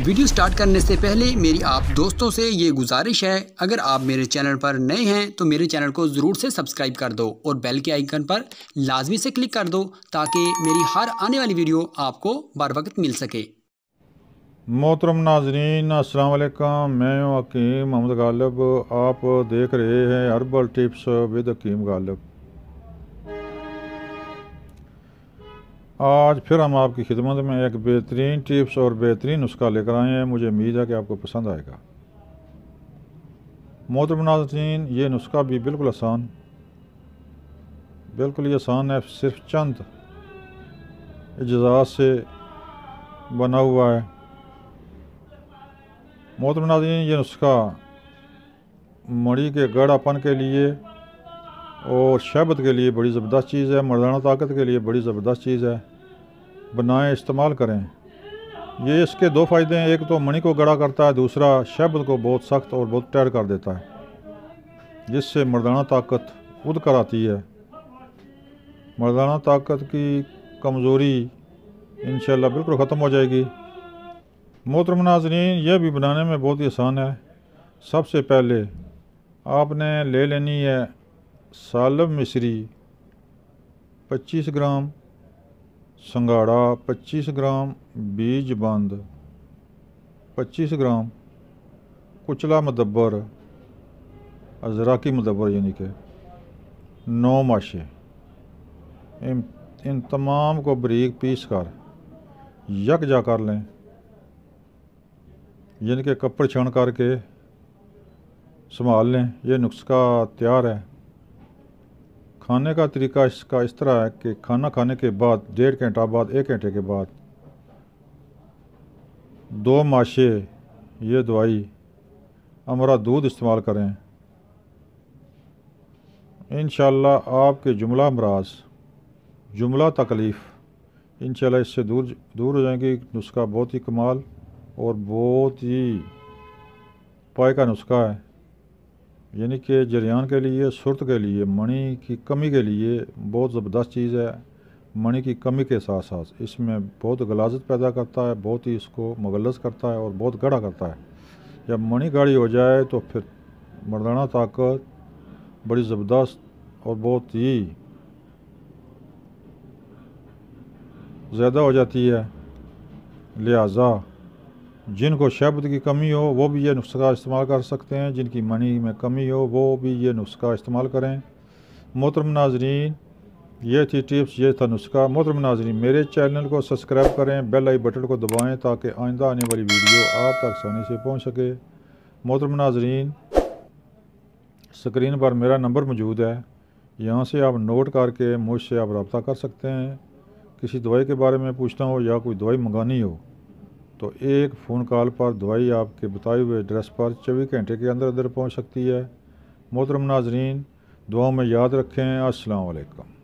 Video start کرنے سے پہلے میری آپ دوستوں سے یہ گزارش ہے، اگر آپ میرے چینل پر نئے ہیں تو میرے چینل کو ضرور سے سبسکرائب کر دو اور بیل کے آئیکن پر لازمی سے کلک کر دو تاکہ میری ہر آنے والی ویڈیو آپ کو بر وقت مل سکے۔ محترم ناظرین السلام علیکم، میں ہوں حکیم محمد غالب۔ آپ دیکھ رہے ہیں ہربل ٹپس ود حکیم غالب۔ آج پھر ہم آپ کی خدمت میں ایک بہترین ٹپس اور بہترین نسخہ لے کر آئے ہیں۔ مجھے امید ہے کہ آپ کو پسند آئے گا۔ محترم ناظرین، یہ نسخہ بھی بالکل ہی آسان ہے، صرف چند اجزاء سے بنا ہوا ہے۔ محترم ناظرین، یہ نسخہ مڑی کے گاڑھا پن کے لیے اور شہبت کے لیے بڑی زبردست چیز ہے، مردانہ طاقت کے لیے بڑی زبردست چیز ہے۔ بنائیں، استعمال کریں۔ یہ اس کے دو فائدے ہیں، ایک تو منی کو گڑا کرتا ہے، دوسرا شہبت کو بہت سخت اور بہت ٹائٹ کر دیتا ہے، جس سے مردانہ طاقت اٹھ کر آتی ہے۔ مردانہ طاقت کی کمزوری انشاءاللہ بالکل ختم ہو جائے گی۔ محترم ناظرین، یہ بھی بنانے میں بہت ہی آسان ہے۔ سب سے پہلے آپ نے لے لینی ہے سالب مصری 25 گرام، سنگھاڑا 25 گرام، بیج بند 25 گرام، کچلا مدبر، ازراکی مدبر یعنی کہ 9 ماشے۔ ان تمام کو باریک پیس کر یکجا کر لیں، یعنی کہ کپڑ چھان کر کے سنبھال لیں۔ یہ نسخہ تیار ہے۔ کھانے کا طریقہ اس کا اس طرح ہے کہ کھانا کھانے کے بعد 1.5 گھنٹہ بعد 1 گھنٹے کے بعد 2 ماشے یہ دوائی امرا دودھ استعمال کریں۔ انشاءاللہ آپ کے جملہ امراض، جملہ تکلیف انشاءاللہ اس سے دور ہو جائیں گی۔ نسخہ بہت ہی کمال اور بہت ہی پائے کا نسخہ ہے، یعنی کہ جریان کے لیے، صورت کے لیے، منی کی کمی کے لیے بہت زبردست چیز ہے۔ منی کی کمی کے ساتھ ساتھ اس میں بہت غلاظت پیدا کرتا ہے، بہت ہی اس کو مغلظ کرتا ہے اور بہت گاڑھا کرتا ہے۔ جب منی گاڑھی ہو جائے تو پھر مردانہ طاقت بڑی زبردست اور بہت ہی زیادہ ہو جاتی ہے۔ لہٰذا جن کو شہبت کی کمی ہو وہ بھی یہ نسخہ استعمال کر سکتے ہیں، جن کی منی میں کمی ہو وہ بھی یہ نسخہ استعمال کریں۔ محترم ناظرین، یہ تھی ٹپس، یہ تھا نسخہ۔ محترم ناظرین، میرے چینل کو سبسکرائب کریں، بیل آئی بٹن کو دبائیں تاکہ آئندہ آنے والی ویڈیو آپ تک آسانی سے پہنچ سکے۔ محترم ناظرین، اسکرین پر میرا نمبر موجود ہے، یہاں سے آپ نوٹ کر کے مجھ سے آپ رابطہ کر سکتے ہیں۔ کسی دوائی کے بارے میں پوچھنا ہو یا کوئی دوائی منگانی ہو تو ایک فون کال پر دوائی آپ کے بتائے ہوئے ایڈریس پر 24 گھنٹے کے اندر پہنچ سکتی ہے۔ محترم ناظرین، دعاؤں میں یاد رکھیں۔ السلام علیکم۔